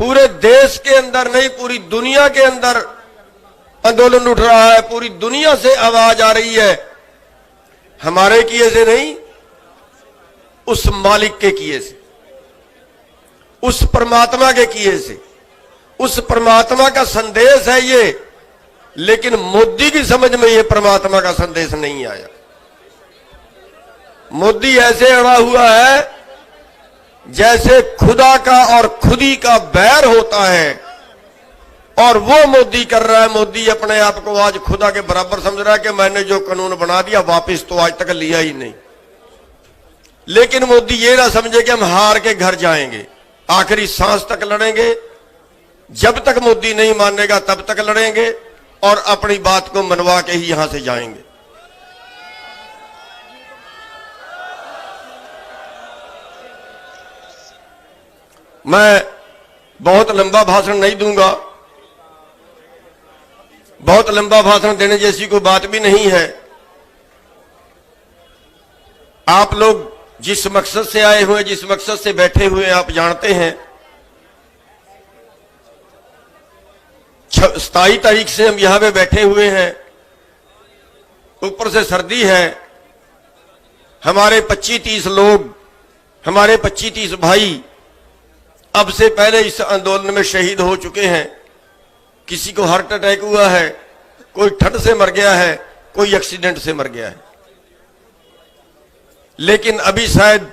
पूरे देश के अंदर नहीं, पूरी दुनिया के अंदर आंदोलन उठ रहा है। पूरी दुनिया से आवाज आ रही है, हमारे किए से नहीं, उस मालिक के किए से, उस परमात्मा के किए से। उस परमात्मा का संदेश है ये, लेकिन मोदी की समझ में ये परमात्मा का संदेश नहीं आया। मोदी ऐसे अड़ा हुआ है जैसे खुदा का और खुदी का बैर होता है, और वो मोदी कर रहा है। मोदी अपने आप को आज खुदा के बराबर समझ रहा है कि मैंने जो कानून बना दिया वापस तो आज तक लिया ही नहीं। लेकिन मोदी ये ना समझे कि हम हार के घर जाएंगे, आखिरी सांस तक लड़ेंगे। जब तक मोदी नहीं मानेगा तब तक लड़ेंगे और अपनी बात को मनवा के ही यहां से जाएंगे। मैं बहुत लंबा भाषण नहीं दूंगा, बहुत लंबा भाषण देने जैसी कोई बात भी नहीं है। आप लोग जिस मकसद से आए हुए, जिस मकसद से बैठे हुए आप जानते हैं। 27 तारीख से हम यहां पे बैठे हुए हैं, ऊपर से सर्दी है। हमारे 25-30 लोग, हमारे 25-30 भाई अब से पहले इस आंदोलन में शहीद हो चुके हैं। किसी को हार्ट अटैक हुआ है, कोई ठंड से मर गया है, कोई एक्सीडेंट से मर गया है। लेकिन अभी शायद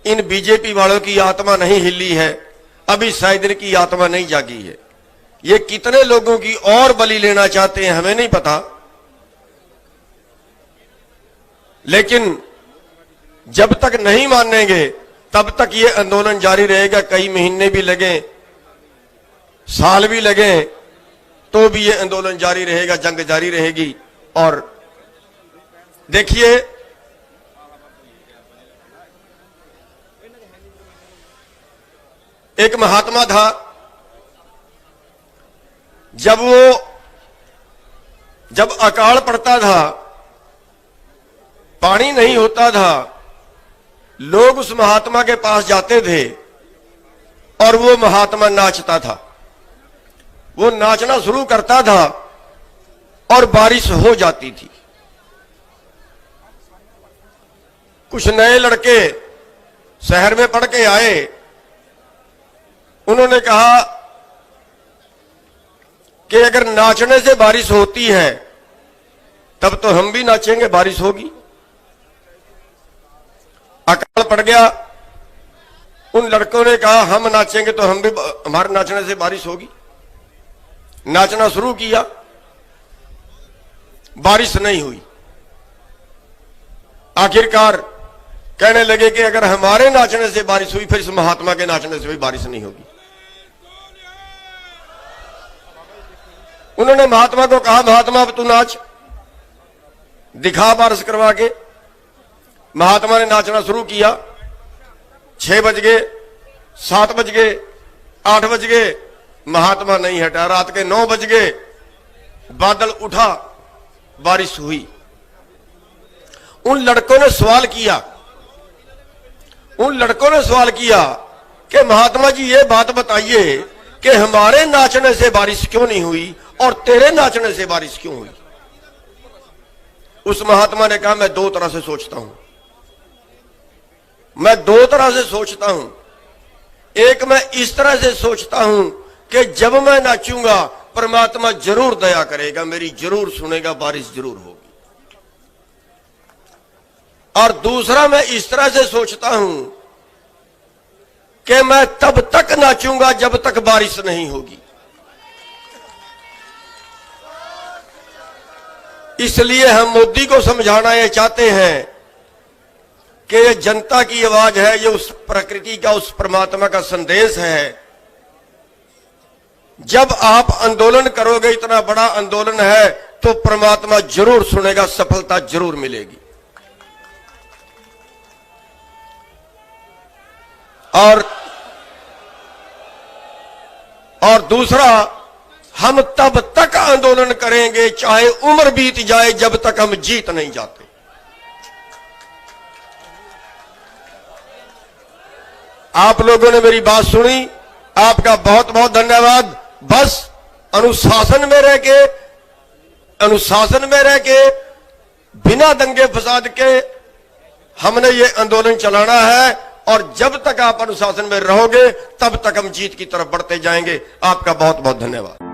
इन बीजेपी वालों की आत्मा नहीं हिली है, अभी शायद इनकी आत्मा नहीं जागी है। ये कितने लोगों की और बलि लेना चाहते हैं हमें नहीं पता, लेकिन जब तक नहीं मानेंगे तब तक ये आंदोलन जारी रहेगा। कई महीने भी लगे, साल भी लगे, तो भी ये आंदोलन जारी रहेगा, जंग जारी रहेगी। और देखिए, एक महात्मा था, जब अकाल पड़ता था, पानी नहीं होता था, लोग उस महात्मा के पास जाते थे और वो महात्मा नाचता था। वो नाचना शुरू करता था और बारिश हो जाती थी। कुछ नए लड़के शहर में पढ़ के आए, उन्होंने कहा कि अगर नाचने से बारिश होती है तब तो हम भी नाचेंगे, बारिश होगी। अकाल पड़ गया, उन लड़कों ने कहा हम नाचेंगे तो हम भी, हमारे नाचने से बारिश होगी। नाचना शुरू किया, बारिश नहीं हुई। आखिरकार कहने लगे कि अगर हमारे नाचने से बारिश हुई, फिर इस महात्मा के नाचने से भी बारिश नहीं होगी। उन्होंने महात्मा को कहा, महात्मा अब तू नाच, दिखा बारिश करवा के। महात्मा ने नाचना शुरू किया। 6 बज गए, 7 बज गए, 8 बज गए, महात्मा नहीं हटा। रात के 9 बज गए, बादल उठा, बारिश हुई। उन लड़कों ने सवाल किया कि महात्मा जी ये बात बताइए कि हमारे नाचने से बारिश क्यों नहीं हुई और तेरे नाचने से बारिश क्यों हुई। उस महात्मा ने कहा, मैं 2 तरह से सोचता हूं, मैं 2 तरह से सोचता हूं। एक, मैं इस तरह से सोचता हूं कि जब मैं नाचूंगा परमात्मा जरूर दया करेगा, मेरी जरूर सुनेगा, बारिश जरूर होगी। और दूसरा, मैं इस तरह से सोचता हूं कि मैं तब तक नाचूंगा जब तक बारिश नहीं होगी। इसलिए हम मोदी को समझाना ये चाहते हैं कि ये जनता की आवाज है, ये उस प्रकृति का, उस परमात्मा का संदेश है। जब आप आंदोलन करोगे, इतना बड़ा आंदोलन है, तो परमात्मा जरूर सुनेगा, सफलता जरूर मिलेगी। और दूसरा, हम तब तक आंदोलन करेंगे चाहे उम्र बीत जाए, जब तक हम जीत नहीं जाते। आप लोगों ने मेरी बात सुनी, आपका बहुत बहुत धन्यवाद। बस अनुशासन में रह के बिना दंगे फसाद के हमने ये आंदोलन चलाना है, और जब तक आप अनुशासन में रहोगे तब तक हम जीत की तरफ बढ़ते जाएंगे। आपका बहुत बहुत धन्यवाद।